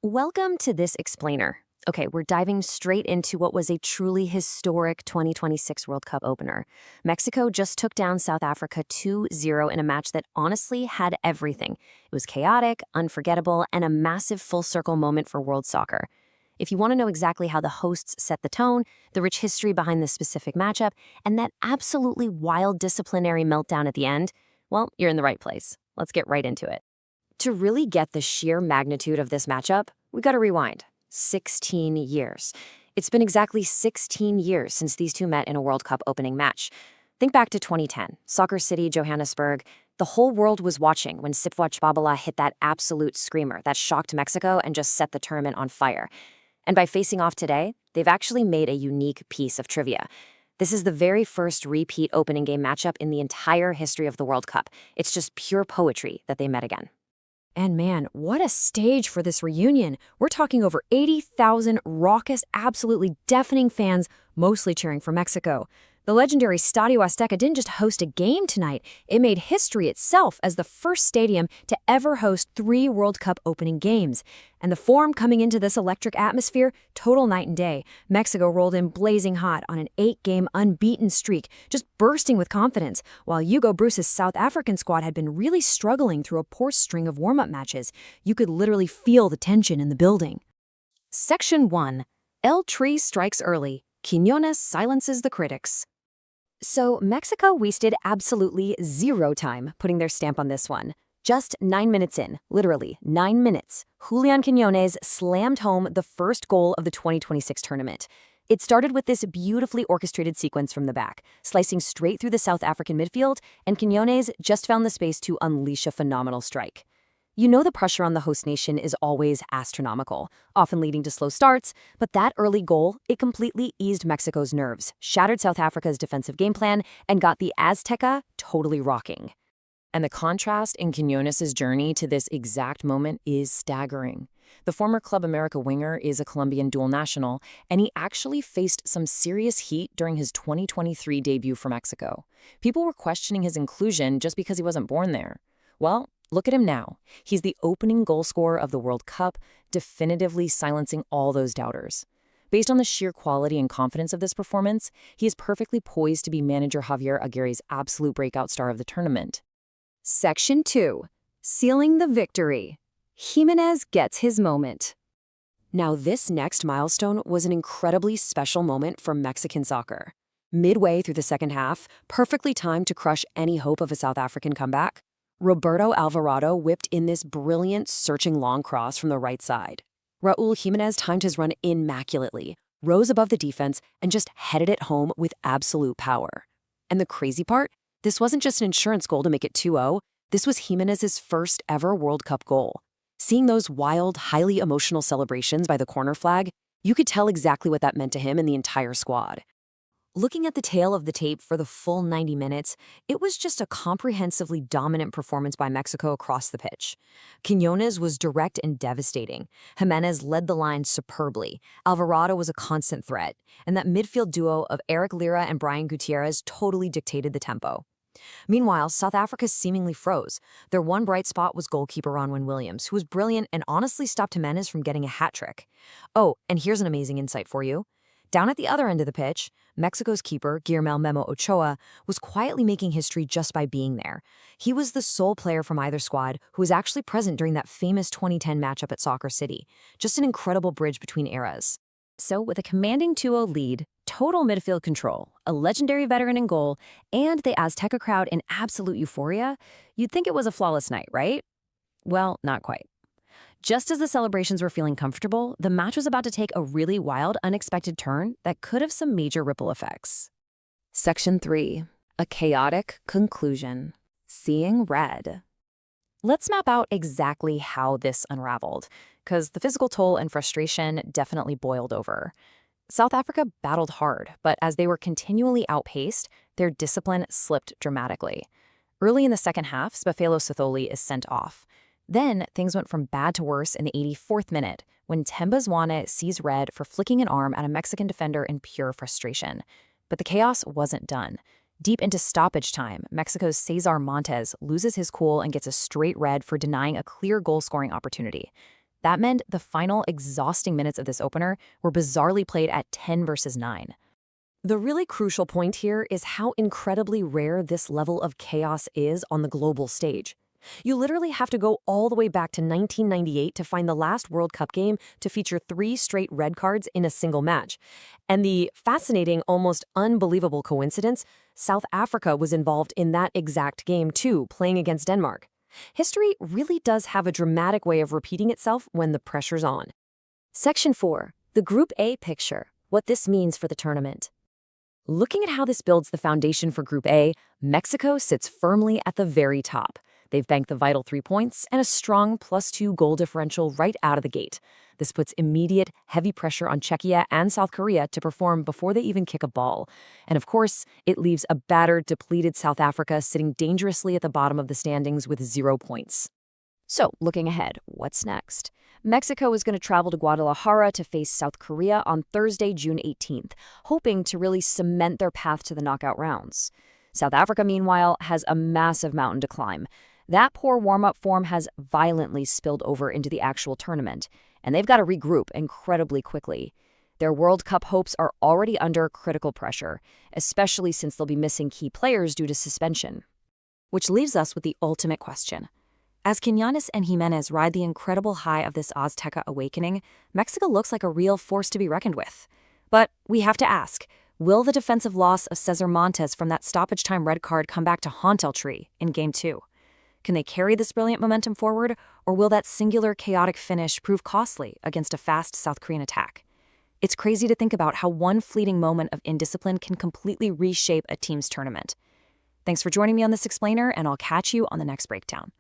Welcome to this explainer. Okay, we're diving straight into what was a truly historic 2026 World Cup opener. Mexico just took down South Africa 2-0 in a match that honestly had everything. It was chaotic, unforgettable, and a massive full-circle moment for world soccer. If you want to know exactly how the hosts set the tone, the rich history behind this specific matchup, and that absolutely wild disciplinary meltdown at the end, well, you're in the right place. Let's get right into it. To really get the sheer magnitude of this matchup, we got to rewind 16 years. It's been exactly 16 years since these two met in a World Cup opening match. Think back to 2010, Soccer City, Johannesburg. The whole world was watching when Sphephelo hit that absolute screamer that shocked Mexico and just set the tournament on fire. And by facing off today, they've actually made a unique piece of trivia. This is the very first repeat opening game matchup in the entire history of the World Cup. It's just pure poetry that they met again. And man, what a stage for this reunion. We're talking over 80,000 raucous, absolutely deafening fans, mostly cheering for Mexico. The legendary Estadio Azteca didn't just host a game tonight, it made history itself as the first stadium to ever host 3 World Cup opening games. And the form coming into this electric atmosphere, total night and day. Mexico rolled in blazing hot on an 8-game unbeaten streak, just bursting with confidence, while Hugo Bruce's South African squad had been really struggling through a poor string of warm-up matches. You could literally feel the tension in the building. Section 1. El Tri strikes early. Quiñones silences the critics. So Mexico wasted absolutely zero time putting their stamp on this one. Just 9 minutes in, literally 9 minutes, Julián Quiñones slammed home the first goal of the 2026 tournament. It started with this beautifully orchestrated sequence from the back, slicing straight through the South African midfield, and Quiñones just found the space to unleash a phenomenal strike. You know the pressure on the host nation is always astronomical, often leading to slow starts, but that early goal, it completely eased Mexico's nerves, shattered South Africa's defensive game plan, and got the Azteca totally rocking. And the contrast in Quiñones' journey to this exact moment is staggering. The former Club America winger is a Colombian dual national, and he actually faced some serious heat during his 2023 debut for Mexico. People were questioning his inclusion just because he wasn't born there. Well, look at him now. He's the opening goal scorer of the World Cup, definitively silencing all those doubters. Based on the sheer quality and confidence of this performance, he is perfectly poised to be manager Javier Aguirre's absolute breakout star of the tournament. Section 2. Sealing the victory. Jimenez gets his moment. Now, this next milestone was an incredibly special moment for Mexican soccer. Midway through the second half, perfectly timed to crush any hope of a South African comeback, Roberto Alvarado whipped in this brilliant, searching long cross from the right side. Raúl Jiménez timed his run immaculately, rose above the defense, and just headed it home with absolute power. And the crazy part? This wasn't just an insurance goal to make it 2-0. This was Jimenez's first ever World Cup goal. Seeing those wild, highly emotional celebrations by the corner flag, you could tell exactly what that meant to him and the entire squad. Looking at the tail of the tape for the full 90 minutes, it was just a comprehensively dominant performance by Mexico across the pitch. Quiñones was direct and devastating. Jimenez led the line superbly. Alvarado was a constant threat. And that midfield duo of Eric Lira and Brian Gutierrez totally dictated the tempo. Meanwhile, South Africa seemingly froze. Their one bright spot was goalkeeper Ronwen Williams, who was brilliant and honestly stopped Jimenez from getting a hat trick. Oh, and here's an amazing insight for you. Down at the other end of the pitch, Mexico's keeper, Guillermo Memo Ochoa, was quietly making history just by being there. He was the sole player from either squad who was actually present during that famous 2010 matchup at Soccer City. Just an incredible bridge between eras. So with a commanding 2-0 lead, total midfield control, a legendary veteran in goal, and the Azteca crowd in absolute euphoria, you'd think it was a flawless night, right? Well, not quite. Just as the celebrations were feeling comfortable, the match was about to take a really wild, unexpected turn that could have some major ripple effects. Section 3. A chaotic conclusion. Seeing red. Let's map out exactly how this unraveled, because the physical toll and frustration definitely boiled over. South Africa battled hard, but as they were continually outpaced, their discipline slipped dramatically. Early in the second half, Sphephelo is sent off. Then, things went from bad to worse in the 84th minute, when Themba Zwane sees red for flicking an arm at a Mexican defender in pure frustration. But the chaos wasn't done. Deep into stoppage time, Mexico's César Montes loses his cool and gets a straight red for denying a clear goal-scoring opportunity. That meant the final exhausting minutes of this opener were bizarrely played at 10 versus 9. The really crucial point here is how incredibly rare this level of chaos is on the global stage. You literally have to go all the way back to 1998 to find the last World Cup game to feature 3 straight red cards in a single match. And the fascinating, almost unbelievable coincidence, South Africa was involved in that exact game too, playing against Denmark. History really does have a dramatic way of repeating itself when the pressure's on. Section 4. The Group A picture. What this means for the tournament. Looking at how this builds the foundation for Group A, Mexico sits firmly at the very top. They've banked the vital 3 points and a strong +2 goal differential right out of the gate. This puts immediate, heavy pressure on Czechia and South Korea to perform before they even kick a ball. And of course, it leaves a battered, depleted South Africa sitting dangerously at the bottom of the standings with 0 points. So, looking ahead, what's next? Mexico is going to travel to Guadalajara to face South Korea on Thursday, June 18th, hoping to really cement their path to the knockout rounds. South Africa, meanwhile, has a massive mountain to climb. That poor warm-up form has violently spilled over into the actual tournament, and they've got to regroup incredibly quickly. Their World Cup hopes are already under critical pressure, especially since they'll be missing key players due to suspension. Which leaves us with the ultimate question. As Quiñones and Jiménez ride the incredible high of this Azteca awakening, Mexico looks like a real force to be reckoned with. But we have to ask, will the defensive loss of César Montes from that stoppage time red card come back to haunt El Tri in Game 2? Can they carry this brilliant momentum forward, or will that singular chaotic finish prove costly against a fast South Korean attack? It's crazy to think about how one fleeting moment of indiscipline can completely reshape a team's tournament. Thanks for joining me on this explainer, and I'll catch you on the next breakdown.